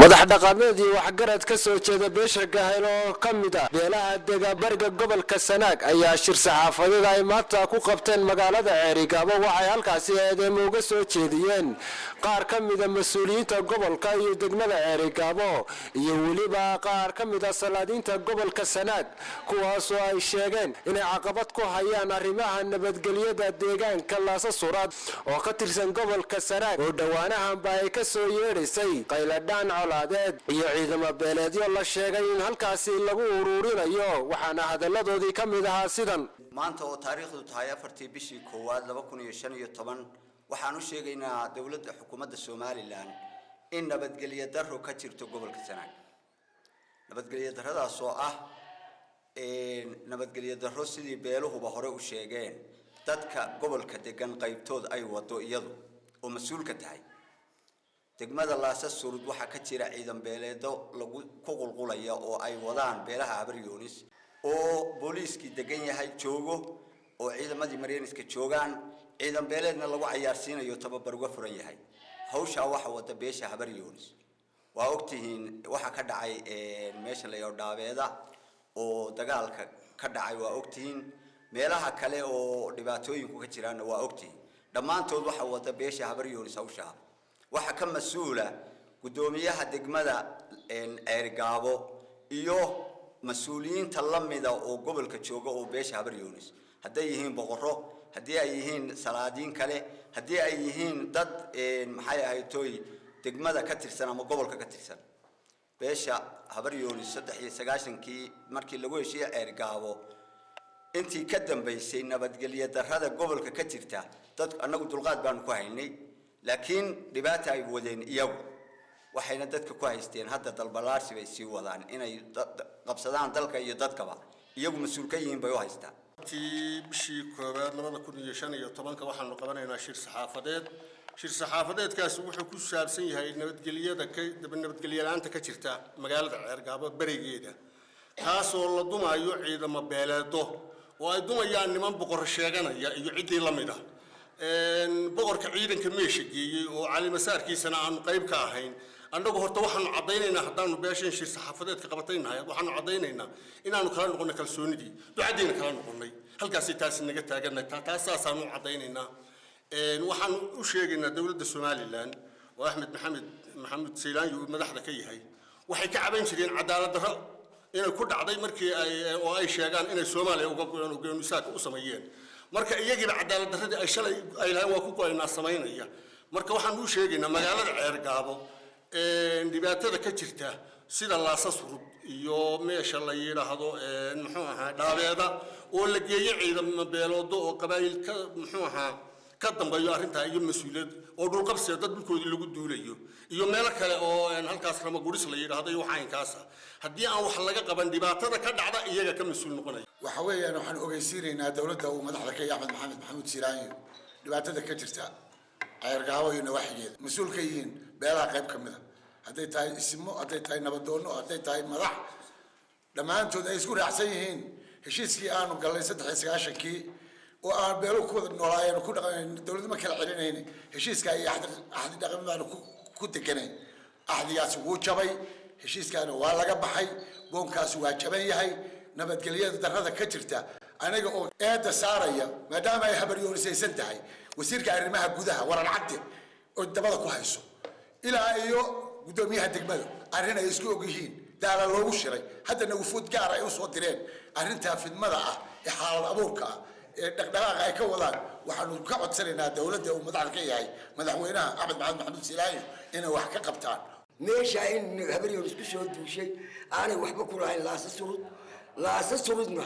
madax dhaqameedii waxgarad ka soo jeeda beesha Gahayl oo kamid ah beelaha deegaanka gobolka Sanaag ayaa shir saxaafadeed ay maanta ku qabteen magaalada Ceerigaabo waxay halkaasi eedeemo uga soo jeediyeen qaar kamid ah mas'uuliyiinta gobolka iyo degmada Ceerigaabo iyo waliba qaar kamid ah salaadiinta gobolka Sanaag kuwaas oo ay sheegeen inay caqabad ku hayaan arrimaha nabadgelyada deegaanka Laasa Suraad oo ka tirsan gobolka Sanaag oo dhawaanahan ay ka soo yeerisay qayladaan coladeed iyo ciidamo beeleedyo la sheegay in halkaasi lagu ururinayo waxaana hadaladoodii kamid ahaa sidan maanta oo taariikhdu tahay 4 bishii koowaad 2015 waxaan u sheegaynaa dawladda xukuumadda Soomaaliland in nabadgelyo darro ka jirto gobolka Sanaag nabadgelyo darradaas oo ah nabadgelyo darro sidii beeluhuba hore u sheegeen dadka gobolka degan qaybtood ay wado iyadu oo mas'uul ka tahay degmada Laasa Suraad waxa ka jira ciidan beeleedo lagu ku qulqulaya oo ay wadaan beelaha Habaryoonis oo booliiskii degan yahay joogo oo ciidamadii Mareyniska joogan ciidan beeleedna lagu ciyaarsiinayo tababar uga furan yahay hawsha waxa wada beesha Habaryoonis waa ogtihiin waxa ka dhacay meesha la yiraahdo oo dagaalka ka dhacay waa ogtihiin meelaha kale oo dhibaatooyinku ka jiraan waa ogtihiin dhamaantood waxa wada beesha Habaryoonis hawsha waxa ka mas'uula gudoomiyaha degmada Ceerigaabo iyo mas'uuliyiinta lamida oo gobolka jooga oo beesha Habaryoonis haday yihiin boqorro hadii ay yihiin salaadiin kale hadii ay yihiin dad maxay ahaytoy degmada ka tirsan ama gobolka ka tirsan beesha Habaryoonis 39kii markii lagu heshiiyay Ceerigaabo intii ka dambeysay nabadgelyo darrada gobolka ka jirta dad anagu dulqaad baan ku haynay laakiin dhibaato ay wadeen iyagu waxayna dadka ku haysteen hadda dalbalaarsi bay sii wadaan inay qabsadaan dalka iyo dadkaba iyagu mas'uul ka yihiin bay u haystaan bishii koowaad 2015 waxaanu qabanaynaa shir saxaafadeedkaas wuxuu ku saabsan yahay nabadgelyada ka jirta magaalada Ceerigaabo barigeeda taas oo la dumayo ciidamo beeleedo oo ay dumayaan niman boqor sheeganaya iyo cidii la mid ah boqorka ciidanka meesha geeyay oo cali masaarkiisana aan qayb ka ahayn annagu horta waxaanu cadeynaynaa hadaanu beeshan shir saxaafadeedka qabataynahay waxaanu cadeynaynaa inaanu kala noqono kalsoonidii ducadeena kala noqonay halkaas taas naga taaganay taasaanu cadeynaynaa waxaanu u sheegaynaa dawladda Soomaaliland oo Axmed Maxamed Siilaanyo madaxda ka yahay waxay ka caban jireen cadaalad darro inay ku dhacday markii ay sheegaan inay Soomaaliya uga go'aansaaka u sameeyeen marka iyagiiba cadaalad darradii ay shalay ay lahayn waa ku go'aanaa sameynaya marka waxaan u sheegaynaa magaalada Ceerigaabo dhibaatada ka jirta sida Laasa Suraad iyo meesha la yiraahdo muxuu ahaa dhaabeeda oo la geeyay ciidamo beeloodo oo qabaayilka muxuu ahaa ka dambeeyo arinta iyo mas'uuliyad oo dhul qabsiga dad dhulkoodii lagu duulayo iyo meel kale oo halkaas rama guris la yiraahdo iyo waxa inkaas hadii aan wax laga qaban dhibaatada ka dhacda iyaga ka mas'uul noqonaya waxa weeyaan waxaan ogeysiinaynaa dawladda uu madaxda ka yahay Axmed Maxamed Siilaanyo dhibaatada ka jirta Ceerigaabo iyo nawaaxigeeda mas'uul ka yihiin beelaha qayb kamid ah haday tahay ismo haday tahay nabadoono haday tahay madax dhamaantood ay isku raacsan yihiin heshiiskii aanu galay 39kii oo aan beelo ku wada noolaayeen ku dhaqan dawladda ma kala celinayeen heshiiska ay ahdi dhaqameed ku deganay ahdiyaas wuu jabay heshiiskaana waa laga baxay goonkaas waa jaban yahay nabadgelyada darrada ka jirta aniga oo eeda saaraya maadaama ay Habaryoonisaysan tahay wasiirka arrimaha gudaha waran cadde oo dabada ku hayso ilaa iyo gudoomiyaha degmada arrin ay isku ogyihiin daala loogu shiray haddana wufuud gaar ay u soo direen arrinta fidmada ah ee xaalad abuurka dhaqdhaqaaqa ay ka wadaan waxaanu ka codsanaynaa dawladda uu madaxda ka yahay madaxweynaha Axmed Maxamed Siilaanyo inay wax ka qabtaan meesha in Habaryoonis ku soo duushay aanay waxba ku lahayn Laasa Suraadna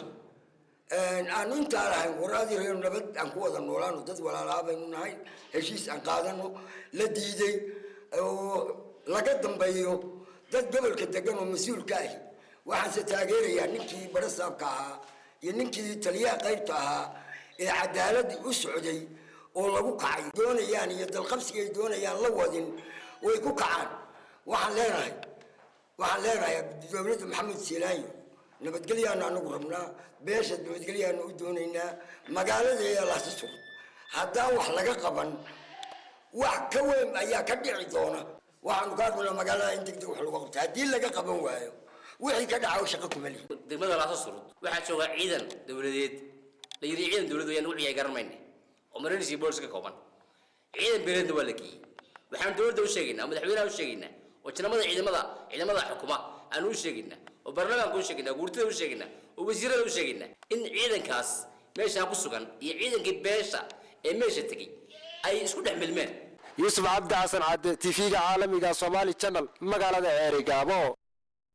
aan inta lahayn waraadii reer nabad aan ku wada noolaano dad walaalaabaynu nahay heshiis aan qaadano la diiday oo laga dambeeyo dad gobolka degan oo mas'uulka ah waxaan se taageerayaa ninkii barasaabka ahaa iyo ninkii taliyaha qaybta ahaa ee cadaalad u socday oo lagu kacay doonayaan iyo dalqabsiga ay doonayaan la wadin way ku kacaan waxaan leenahay dawladda Maxamed Siilaanyo nabadgelyada anagu rabnaa beesha nabadgelyada u doonaynaa magaalada Laasa Suraad haddaan wax laga qaban wax ka weyn ayaa ka dhici doona waxaanu ka hadlaynaa magaalada in degdeg wax lagu qabto haddii laga qaban waayo wixii ka dhaca shaqo kuma lihi degmada Laasa Surud waxaa jooga ciidan dawladeed la yiri ciidan dawladeed ayaan wixii ay garanayna oo marinaysi booliska kooban ciidan beeleedna waa la geeyay waxaan dawladda u sheegaynaa madaxweynaha u sheegaynaa oo ciidamada xukuma aan u sheegaynaa oo baarlamaanka u sheegaynaa guurtada u sheegaynaa oo wasiirada u sheegaynaa in ciidankaas meesha ku sugan iyo ciidankii beesha ee meesha tagay ay isku dhaxmilmeen Yusuf Cabdi Xasan Cadde TV-ga caalamiga Somali Channel magaalada Ceerigaabo